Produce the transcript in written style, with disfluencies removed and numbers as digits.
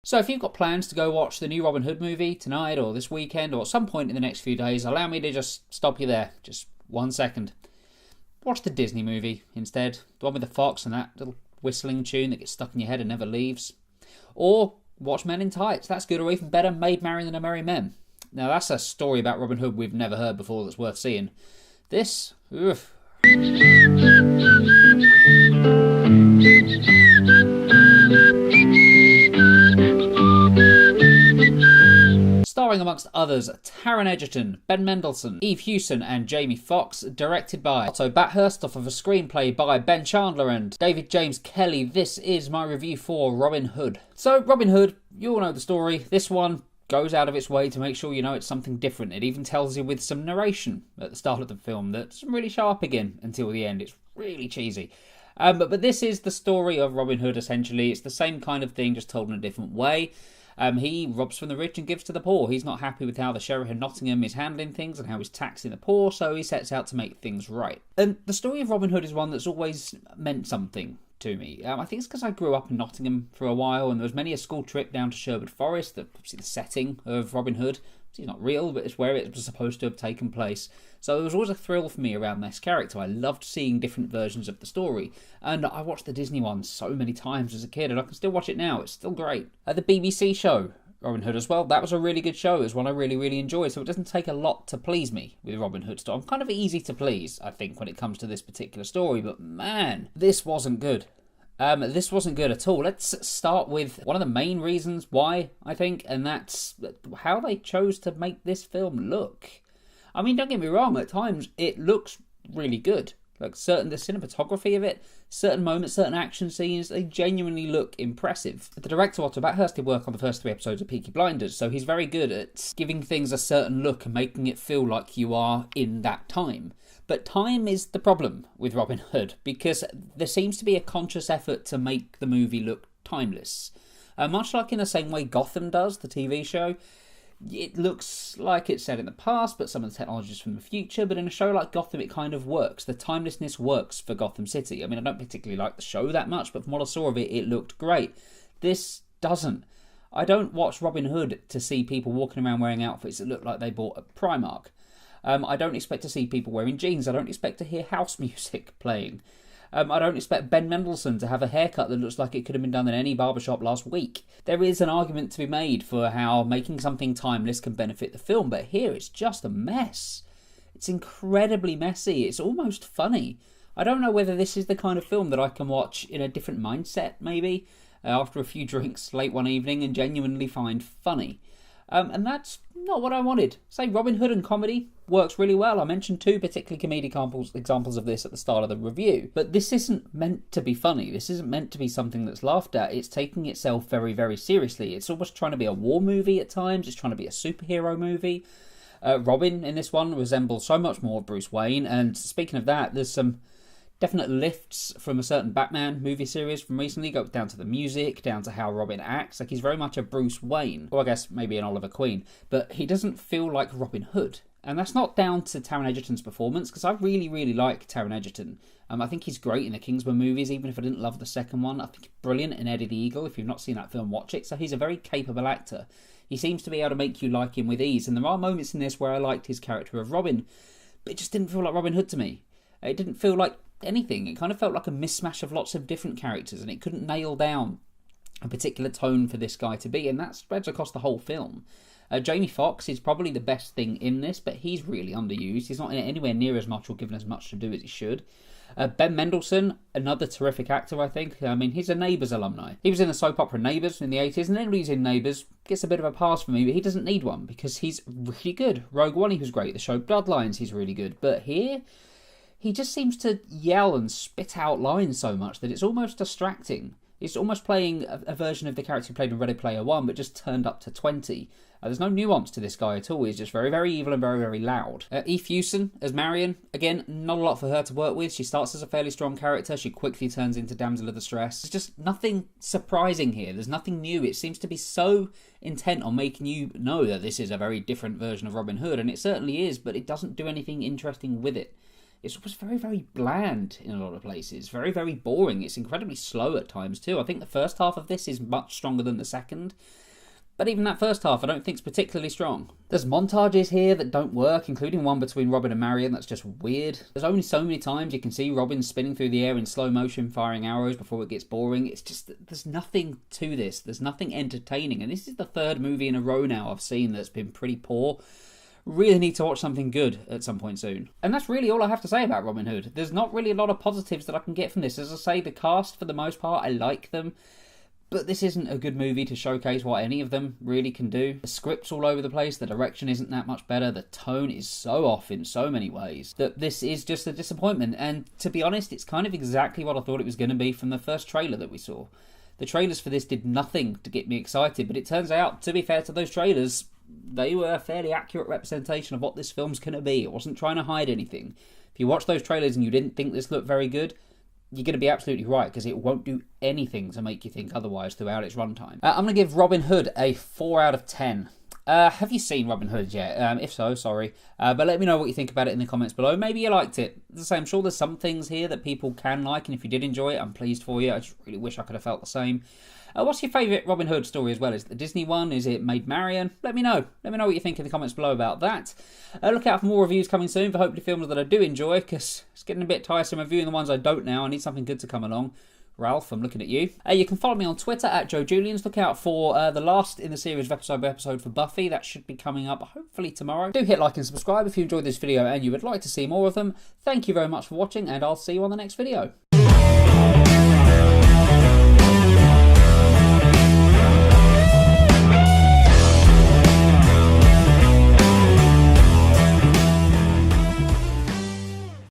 So if you've got plans to go watch the new Robin Hood movie tonight or this weekend or at some point in the next few days, allow me to just stop you there. Just 1 second. Watch the Disney movie instead. The one with the fox and that little whistling tune that gets stuck in your head and never leaves. Or watch Men in Tights. That's good. Or even better, Maid Marian and the Merry Men. Now that's a story about Robin Hood we've never heard before that's worth seeing. This, oof. Starring amongst others Taron Egerton, Ben Mendelsohn, Eve Hewson and Jamie Foxx, directed by Otto Bathurst off of a screenplay by Ben Chandler and David James Kelly. This is my review for Robin Hood. So Robin Hood, you all know the story. This one goes out of its way to make sure you know it's something different. It even tells you with some narration at the start of the film that doesn't really show up again until the end. It's really cheesy. But this is the story of Robin Hood, essentially. It's the same kind of thing, just told in a different way. He robs from the rich and gives to the poor. He's not happy with how the sheriff of Nottingham is handling things and how he's taxing the poor, so he sets out to make things right. And the story of Robin Hood is one that's always meant something to me. I think it's because I grew up in Nottingham for a while, and there was many a school trip down to Sherwood Forest, obviously the setting of Robin Hood. It's not real, but it's where it was supposed to have taken place. So there was always a thrill for me around this character. I loved seeing different versions of the story. And I watched the Disney one so many times as a kid, and I can still watch it now. It's still great. The BBC show, Robin Hood as well, that was a really good show. It was one I really, really enjoyed. So it doesn't take a lot to please me with Robin Hood story. I'm kind of easy to please, I think, when it comes to this particular story. But man, this wasn't good. This wasn't good at all. Let's start with one of the main reasons why, I think, and that's how they chose to make this film look. I mean, don't get me wrong, at times it looks really good. Like the cinematography of it, certain moments, certain action scenes, they genuinely look impressive. The director, Otto Bathurst, did work on the first 3 episodes of Peaky Blinders, so he's very good at giving things a certain look and making it feel like you are in that time. But time is the problem with Robin Hood, because there seems to be a conscious effort to make the movie look timeless. Much like in the same way Gotham does, the TV show. It looks like it's set in the past, but some of the technology is from the future. But in a show like Gotham, it kind of works. The timelessness works for Gotham City. I mean, I don't particularly like the show that much, but from what I saw of it, it looked great. This doesn't. I don't watch Robin Hood to see people walking around wearing outfits that look like they bought at Primark. I don't expect to see people wearing jeans. I don't expect to hear house music playing. I don't expect Ben Mendelsohn to have a haircut that looks like it could have been done in any barbershop last week. There is an argument to be made for how making something timeless can benefit the film, but here it's just a mess. It's incredibly messy. It's almost funny. I don't know whether this is the kind of film that I can watch in a different mindset, maybe, after a few drinks late one evening and genuinely find funny. And that's not what I wanted. Say, Robin Hood and comedy works really well. I mentioned 2 particularly comedic examples of this at the start of the review. But this isn't meant to be funny. This isn't meant to be something that's laughed at. It's taking itself very, very seriously. It's almost trying to be a war movie at times. It's trying to be a superhero movie. Robin in this one resembles so much more Bruce Wayne. And speaking of that, there's some definite lifts from a certain Batman movie series from recently, go down to the music, down to how Robin acts. Like, he's very much a Bruce Wayne, or I guess maybe an Oliver Queen, but he doesn't feel like Robin Hood. And that's not down to Taron Egerton's performance, because I really, really like Taron Egerton. I think he's great in the Kingsman movies, even if I didn't love the second one. I think he's brilliant in Eddie the Eagle. If you've not seen that film, watch it. So he's a very capable actor. He seems to be able to make you like him with ease, and there are moments in this where I liked his character of Robin, but it just didn't feel like Robin Hood to me. It didn't feel like anything. It kind of felt like a mismatch of lots of different characters, and it couldn't nail down a particular tone for this guy to be, and that spreads across the whole film. Jamie Foxx is probably the best thing in this, but he's really underused. He's not in it anywhere near as much or given as much to do as he should. Ben Mendelsohn, another terrific actor, I think. I mean, he's a Neighbours alumni. He was in the soap opera Neighbours in the 80s, and anybody who's in Neighbours gets a bit of a pass for me, but he doesn't need one, because he's really good. Rogue One, he was great. The show Bloodlines, he's really good. But here, he just seems to yell and spit out lines so much that it's almost distracting. It's almost playing a version of the character who played in Ready Player One, but just turned up to 20. There's no nuance to this guy at all. He's just very, very evil and very, very loud. Eve Hewson as Marian. Again, not a lot for her to work with. She starts as a fairly strong character. She quickly turns into damsel of distress. There's just nothing surprising here. There's nothing new. It seems to be so intent on making you know that this is a very different version of Robin Hood, and it certainly is, but it doesn't do anything interesting with it. It's was very, very bland in a lot of places. Very, very boring. It's incredibly slow at times too. I think the first half of this is much stronger than the second. But even that first half I don't think is particularly strong. There's montages here that don't work, including one between Robin and Marion that's just weird. There's only so many times you can see Robin spinning through the air in slow motion firing arrows before it gets boring. It's just, there's nothing to this. There's nothing entertaining. And this is the third movie in a row now I've seen that's been pretty poor. Really need to watch something good at some point soon. And that's really all I have to say about Robin Hood. There's not really a lot of positives that I can get from this. As I say, the cast, for the most part, I like them. But this isn't a good movie to showcase what any of them really can do. The script's all over the place, the direction isn't that much better, the tone is so off in so many ways that this is just a disappointment. And to be honest, it's kind of exactly what I thought it was going to be from the first trailer that we saw. The trailers for this did nothing to get me excited, but it turns out, to be fair to those trailers, they were a fairly accurate representation of what this film's going to be. It wasn't trying to hide anything. If you watch those trailers and you didn't think this looked very good, you're going to be absolutely right, because it won't do anything to make you think otherwise throughout its runtime. I'm going to give Robin Hood a 4 out of 10. Have you seen Robin Hood yet? If so, sorry. But let me know what you think about it in the comments below. Maybe you liked it. As I say, I'm sure there's some things here that people can like, and if you did enjoy it, I'm pleased for you. I just really wish I could have felt the same. What's your favourite Robin Hood story as well? Is it the Disney one? Is it Maid Marian? Let me know. Let me know what you think in the comments below about that. Look out for more reviews coming soon for hopefully films that I do enjoy, because it's getting a bit tiresome reviewing the ones I don't now. I need something good to come along. Ralph, I'm looking at you. You can follow me on Twitter at JoeJulians. Look out for the last in the series of episode by episode for Buffy. That should be coming up hopefully tomorrow. Do hit like and subscribe if you enjoyed this video and you would like to see more of them. Thank you very much for watching, and I'll see you on the next video.